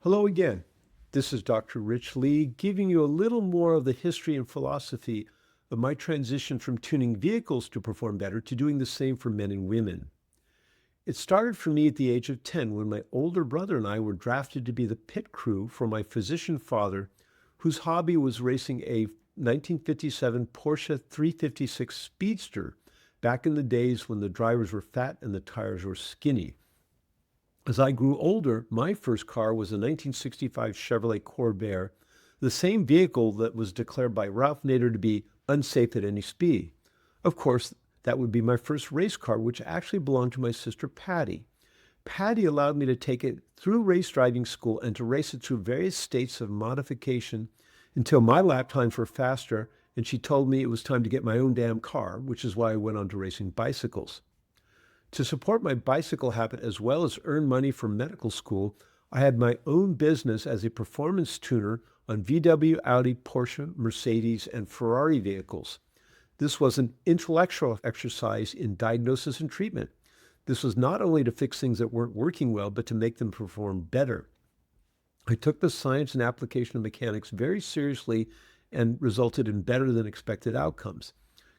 Hello again. This is Dr. Rich Lee giving you a little more of the history and philosophy of my transition from tuning vehicles to perform better to doing the same for men and women. It started for me at the age of 10 when my older brother and I were drafted to be the pit crew for my physician father, whose hobby was racing a 1957 Porsche 356 Speedster back in the days when the drivers were fat and the tires were skinny. As I grew older, my first car was a 1965 Chevrolet Corvair, the same vehicle that was declared by Ralph Nader to be unsafe at any speed. Of course, that would be my first race car, which actually belonged to my sister Patty. Patty allowed me to take it through race driving school and to race it through various states of modification until my lap times were faster, and she told me it was time to get my own damn car, which is why I went on to racing bicycles. To support my bicycle habit as well as earn money for medical school, I had my own business as a performance tuner on VW, Audi, Porsche, Mercedes, and Ferrari vehicles. This was an intellectual exercise in diagnosis and treatment. This was not only to fix things that weren't working well, but to make them perform better. I took the science and application of mechanics very seriously and resulted in better than expected outcomes.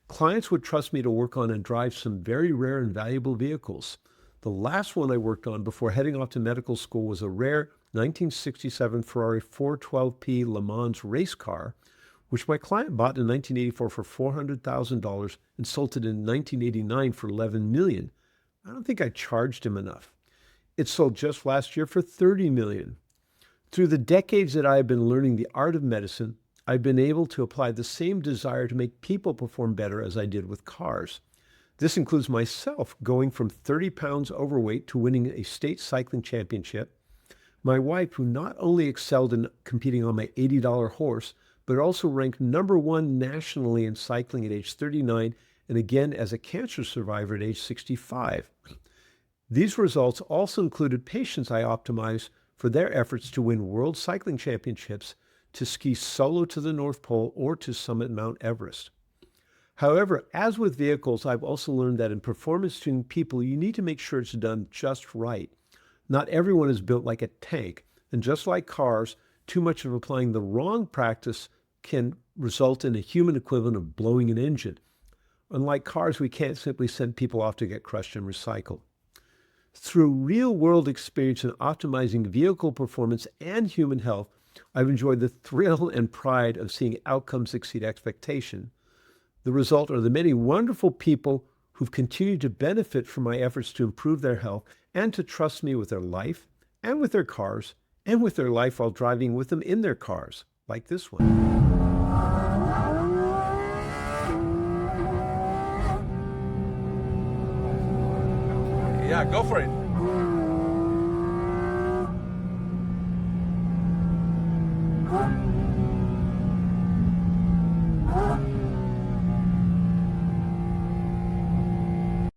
Clients would trust me to work on and drive some very rare and valuable vehicles. The last one I worked on before heading off to medical school was a rare 1967 Ferrari 412P Le Mans race car, which my client bought in 1984 for $400,000 and sold it in 1989 for $11 million. I don't think I charged him enough. It sold just last year for $30 million. Through the decades that I have been learning the art of medicine, I've been able to apply the same desire to make people perform better as I did with cars. This includes myself going from 30 pounds overweight to winning a state cycling championship, my wife who not only excelled in competing on my $80 horse, but also ranked #1 nationally in cycling at age 39 and again as a cancer survivor at age 65. These results also included patients I optimized for their efforts to win world cycling championships, to ski solo to the North Pole, or to summit Mount Everest. However, as with vehicles, I've also learned that in performance tuning people, you need to make sure it's done just right. Not everyone is built like a tank, and just like cars, too much of applying the wrong practice can result in a human equivalent of blowing an engine. Unlike cars, we can't simply send people off to get crushed and recycled. Through real-world experience in optimizing vehicle performance and human health, I've enjoyed the thrill and pride of seeing outcomes exceed expectation. The result are the many wonderful people who've continued to benefit from my efforts to improve their health and to trust me with their life and with their cars and with their life while driving with them in their cars, like this one. Yeah, go for it.